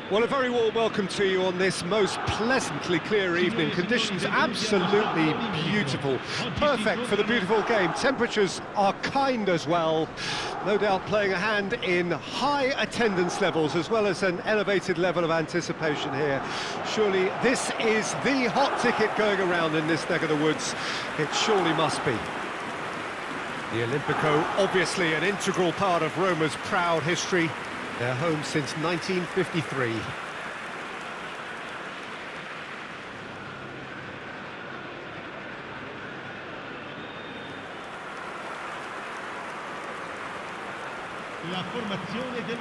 Well, a very warm welcome to you on this most pleasantly clear evening. Conditions absolutely beautiful. Perfect for the beautiful game. Temperatures are kind as well. No doubt playing a hand in high attendance levels as well as an elevated level of anticipation here. Surely this is the hot ticket going around in this neck of the woods. It surely must be. The Olimpico, obviously an integral part of Roma's proud history. They're home since 1953.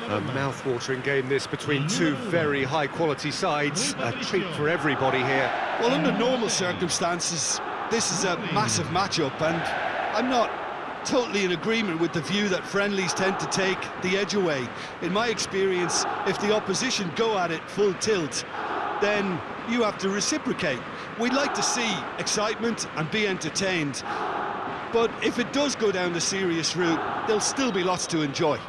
A mouth-watering game this between two very high-quality sides. A treat for everybody here. Well, under normal circumstances, this is a massive matchup, and I'm not totally in agreement with the view that friendlies tend to take the edge away. In my experience, if the opposition go at it full tilt, then you have to reciprocate. We'd like to see excitement and be entertained, but if it does go down the serious route, there'll still be lots to enjoy.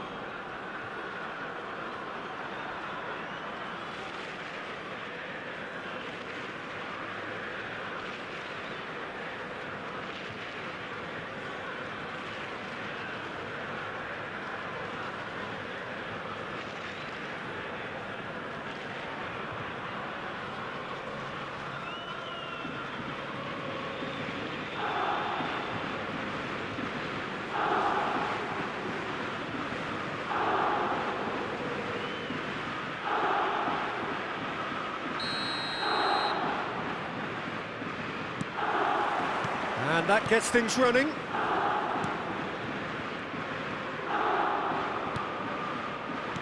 And that gets things running.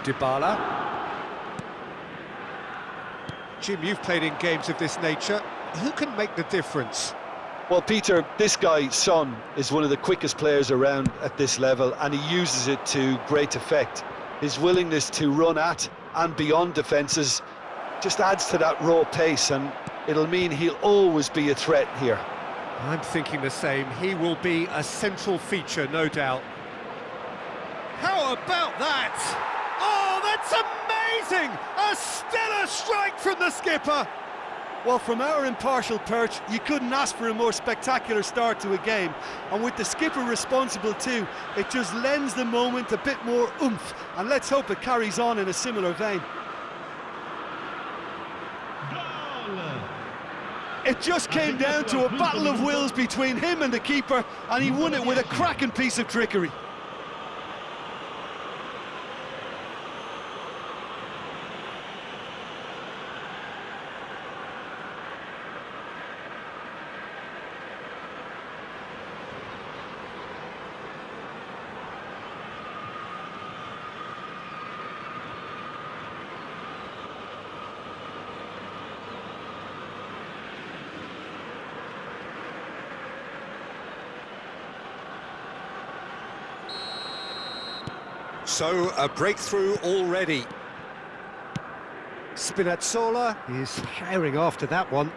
Dybala. Jim, you've played in games of this nature. Who can make the difference? Well, Peter, this guy, Son, is one of the quickest players around at this level, and he uses it to great effect. His willingness to run at and beyond defences just adds to that raw pace, and it'll mean he'll always be a threat here. I'm thinking the same. He will be a central feature, no doubt. How about that? Oh, that's amazing! A stellar strike from the skipper! Well, from our impartial perch, you couldn't ask for a more spectacular start to a game. And with the skipper responsible too, it just lends the moment a bit more oomph. And let's hope it carries on in a similar vein. It just came down to a battle of wills between him and the keeper, and he won it with a cracking piece of trickery. So, a breakthrough already. Spinazzola is herring after that one.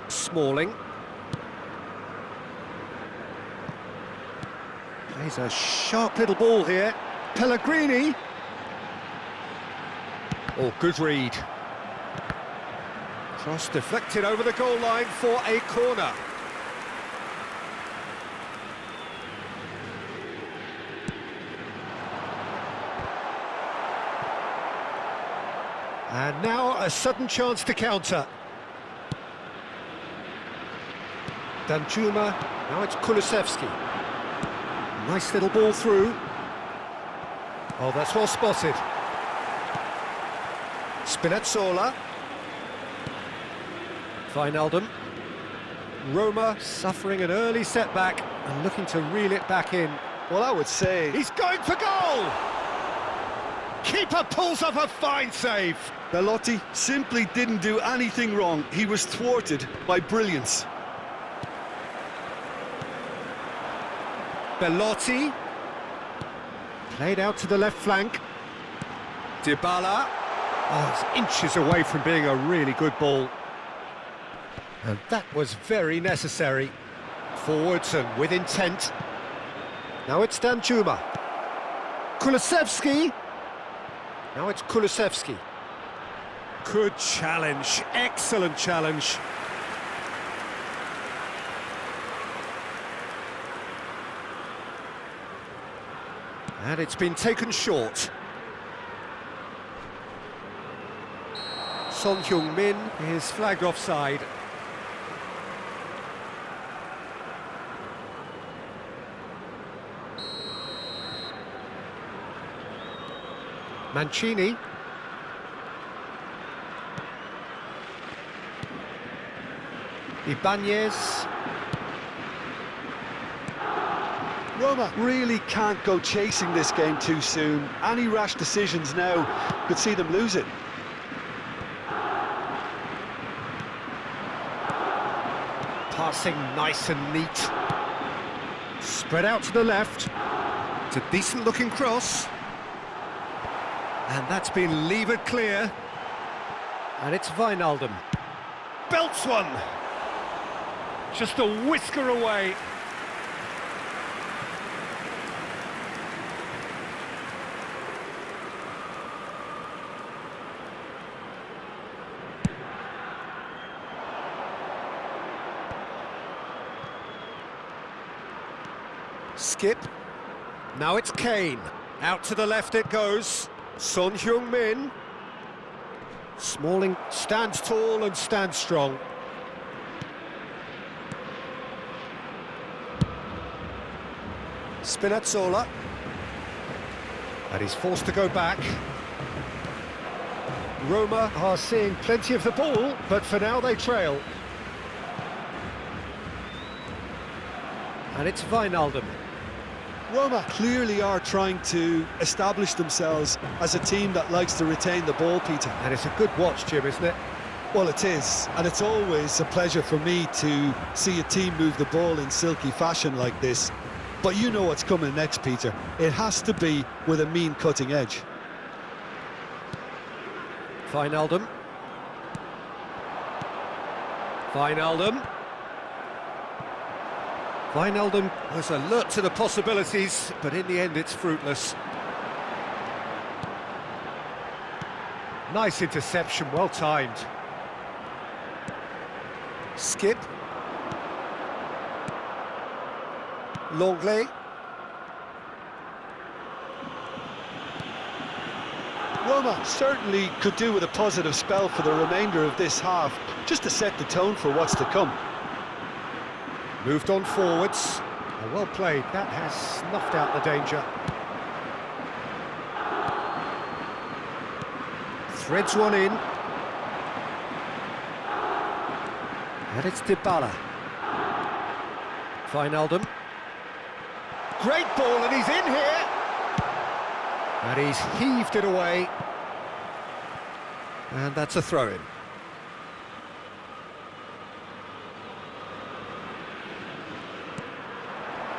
Smalling. Plays a sharp little ball here. Pellegrini. Oh, good read. Cross deflected over the goal line for a corner. And now a sudden chance to counter. Danjuma, now it's Kulusevski. Nice little ball through. Oh, that's well spotted. Spinazzola. Wijnaldum. Roma suffering an early setback and looking to reel it back in. Well, I would say he's going for goal! Keeper pulls off a fine save. Belotti simply didn't do anything wrong. He was thwarted by brilliance. Belotti. Played out to the left flank. Dybala. Oh, it's inches away from being a really good ball. And that was very necessary. Forwards and with intent. Now it's Danjuma. Kulusevski. Now it's Kulusevski. Good challenge, excellent challenge. And it's been taken short. Son Heung-min is flagged offside. Mancini. Ibanez. Roma really can't go chasing this game too soon. Any rash decisions now could see them lose it. Passing nice and neat. Spread out to the left. It's a decent looking cross. And that's been levered clear. And it's Wijnaldum. Belts one. Just a whisker away. Skip. Now it's Kane. Out to the left it goes. Son Heung-min. Smalling stands tall and stands strong. Spinazzola. And he's forced to go back. Roma are seeing plenty of the ball, but for now they trail. And it's Wijnaldum. Roma clearly are trying to establish themselves as a team that likes to retain the ball, Peter. And it's a good watch, Jim, isn't it? Well, it is, and it's always a pleasure for me to see a team move the ball in silky fashion like this. But you know what's coming next, Peter. It has to be with a mean cutting edge. Wijnaldum. Wijnaldum. Wijnaldum was alert to the possibilities, but in the end it's fruitless. Nice interception, well timed. Skip. Longley. Roma certainly could do with a positive spell for the remainder of this half, just to set the tone for what's to come. Moved on forwards. Well played, that has snuffed out the danger. Threads one in. And it's Dybala. Wijnaldum. Great ball, and he's in here! And he's heaved it away. And that's a throw-in.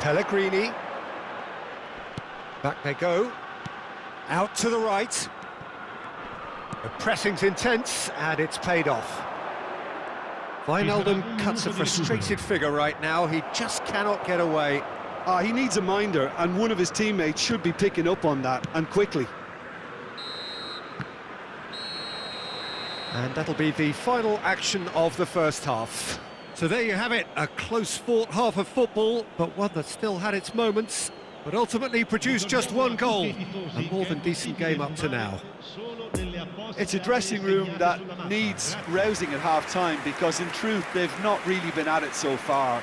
Pellegrini. Back they go. Out to the right. The pressing's intense, and it's paid off. Wijnaldum cuts a frustrated figure right now. He just cannot get away. He needs a minder, and one of his teammates should be picking up on that, and quickly. And that'll be the final action of the first half. So there you have it, a close-fought half of football, but one that still had its moments, but ultimately produced just one goal. A more than decent game up to now. It's a dressing room that needs rousing at half-time, because in truth they've not really been at it so far.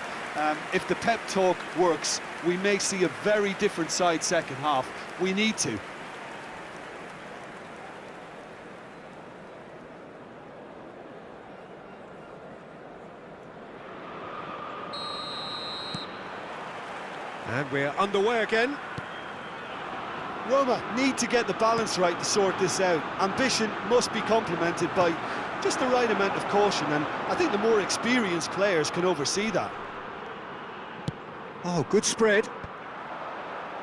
If the pep talk works, we may see a very different side second half. We need to. And we're underway again. Roma need to get the balance right to sort this out. Ambition must be complemented by just the right amount of caution, and I think the more experienced players can oversee that. Oh, good spread.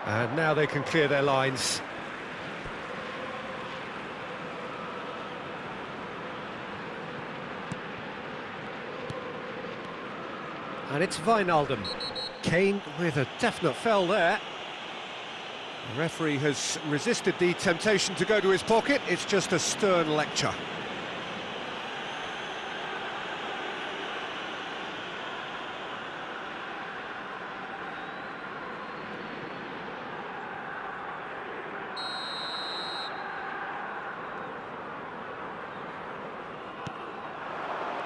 And now they can clear their lines. And it's Wijnaldum. Kane with a definite foul there. The referee has resisted the temptation to go to his pocket. It's just a stern lecture.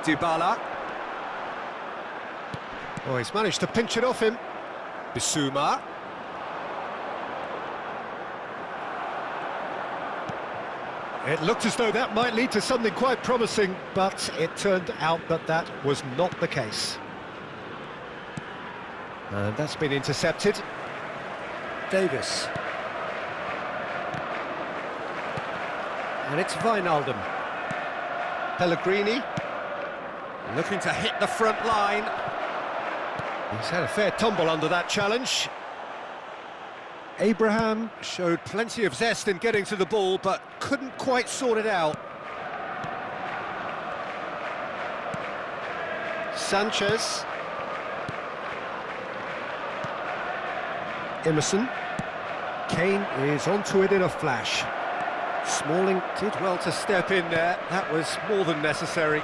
Dybala. Oh, he's managed to pinch it off him. Bissouma. It looked as though that might lead to something quite promising, but it turned out that that was not the case. And that's been intercepted. Davis. And it's Wijnaldum. Pellegrini. Looking to hit the front line. He's had a fair tumble under that challenge. Abraham showed plenty of zest in getting to the ball, but couldn't quite sort it out. Sanchez. Emerson. Kane is onto it in a flash. Smalling did well to step in there. That was more than necessary.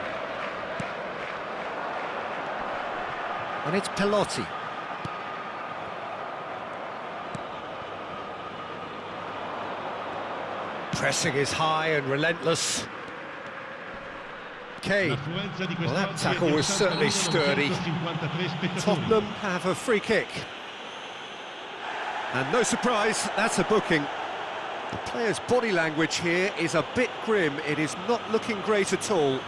And it's Pelotti. Pressing is high and relentless. Kane. Well, that tackle was certainly sturdy. Tottenham have a free kick. And no surprise, that's a booking. The player's body language here is a bit grim. It is not looking great at all.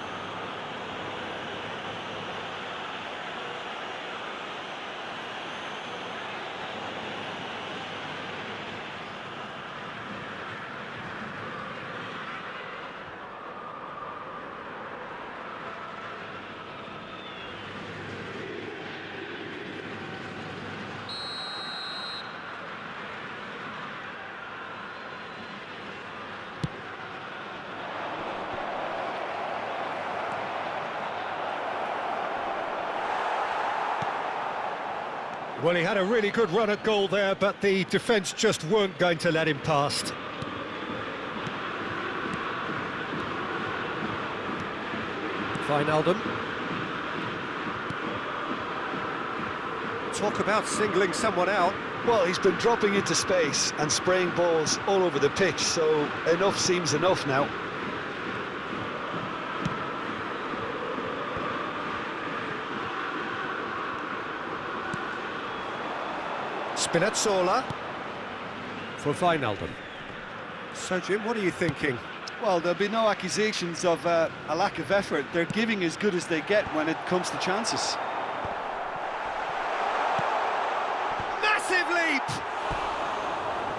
Well, he had a really good run at goal there, but the defence just weren't going to let him past. Wijnaldum. Talk about singling someone out. Well, he's been dropping into space and spraying balls all over the pitch, so enough seems enough now. Spinazzola for Wijnaldum. So, Jim, what are you thinking? Well, there'll be no accusations of a lack of effort. They're giving as good as they get when it comes to chances. Massive leap!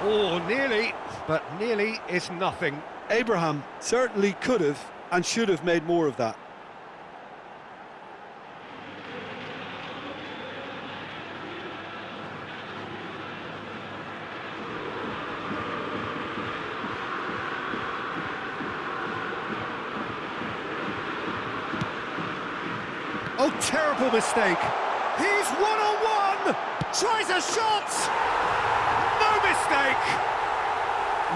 Oh, nearly, but nearly is nothing. Abraham certainly could have and should have made more of that. Oh, terrible mistake. He's one-on-one! Tries a shot! No mistake!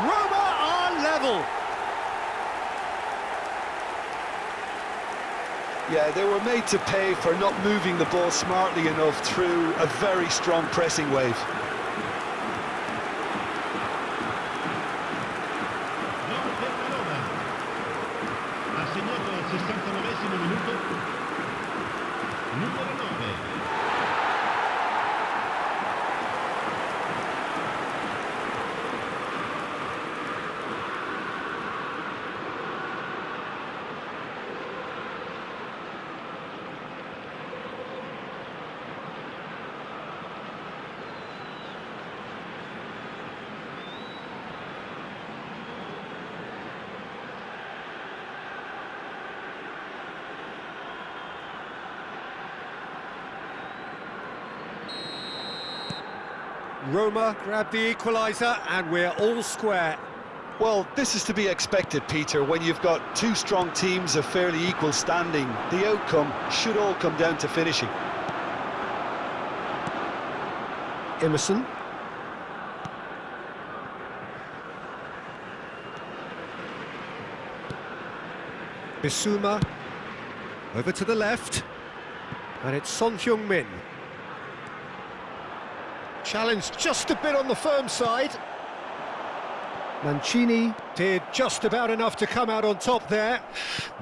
Roma are level. Yeah, they were made to pay for not moving the ball smartly enough through a very strong pressing wave. Roma grab the equaliser and we're all square. Well, this is to be expected, Peter, when you've got two strong teams of fairly equal standing. The outcome should all come down to finishing. Emerson. Bissouma. Over to the left. And it's Son Heung-min. Challenge just a bit on the firm side. Mancini did just about enough to come out on top there.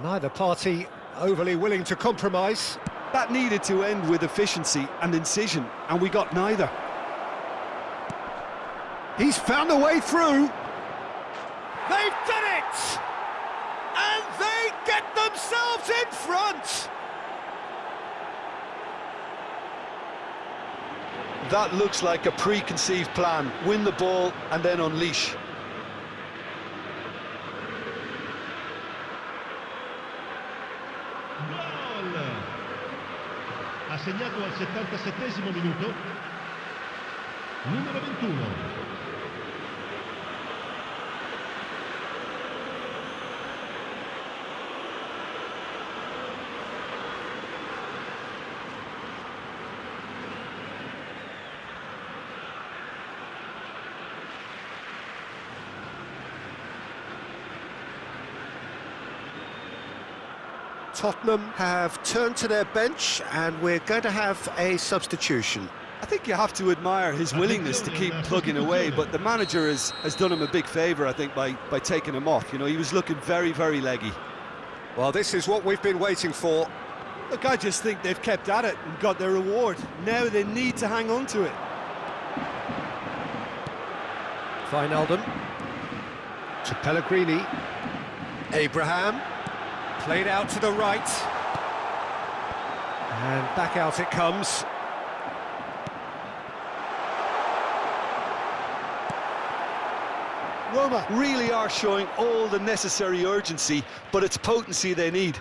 Neither party overly willing to compromise. That needed to end with efficiency and incision, and we got neither. He's found a way through. They've done it! And they get themselves in front! That looks like a preconceived plan. Win the ball and then unleash. Gol! Ha segnato al 77esimo minuto. Numero 21. Tottenham have turned to their bench and we're going to have a substitution. I think you have to admire his willingness to keep plugging away, but the manager has done him a big favour, I think, by taking him off. You know, he was looking very, very leggy. Well, this is what we've been waiting for. Look, I just think they've kept at it and got their reward. Now they need to hang on to it. Wijnaldum. To Pellegrini. Abraham. Played out to the right. And back out it comes. Roma really are showing all the necessary urgency, but it's potency they need.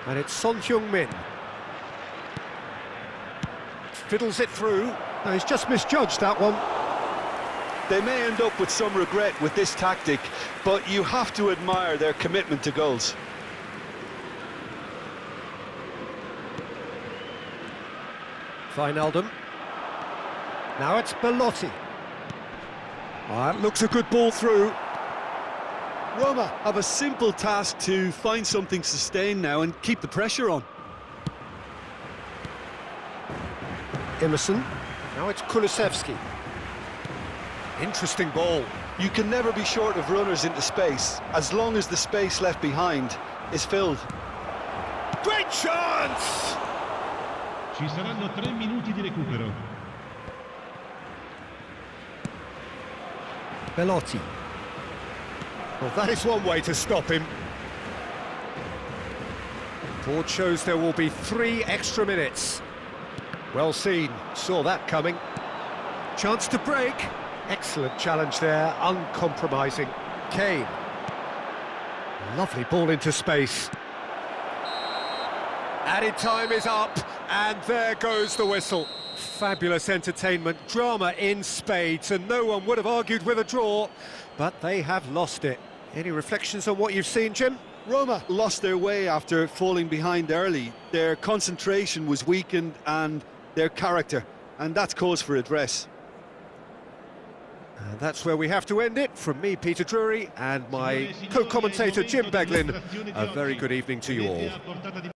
And it's Son Heung-min. Fiddles it through. No, he's just misjudged that one. They may end up with some regret with this tactic, but you have to admire their commitment to goals. Wijnaldum. Now it's Belotti. That looks a good ball through. Roma have a simple task to find something sustained now and keep the pressure on. Emerson. Now it's Kulusevski. Interesting ball. You can never be short of runners into space, as long as the space left behind is filled. Great chance! Ci saranno 3 minuti di recupero. Belotti. Well, that is one way to stop him. Board shows there will be 3 extra minutes. Well seen, saw that coming. Chance to break. Excellent challenge there, uncompromising. Kane. Lovely ball into space. Added time is up, and there goes the whistle. Fabulous entertainment, drama in spades, and no one would have argued with a draw, but they have lost it. Any reflections on what you've seen, Jim? Roma lost their way after falling behind early. Their concentration was weakened and their character, and that's cause for address. And that's where we have to end it. From me, Peter Drury, and my co-commentator, Jim Beglin, a very good evening to you all.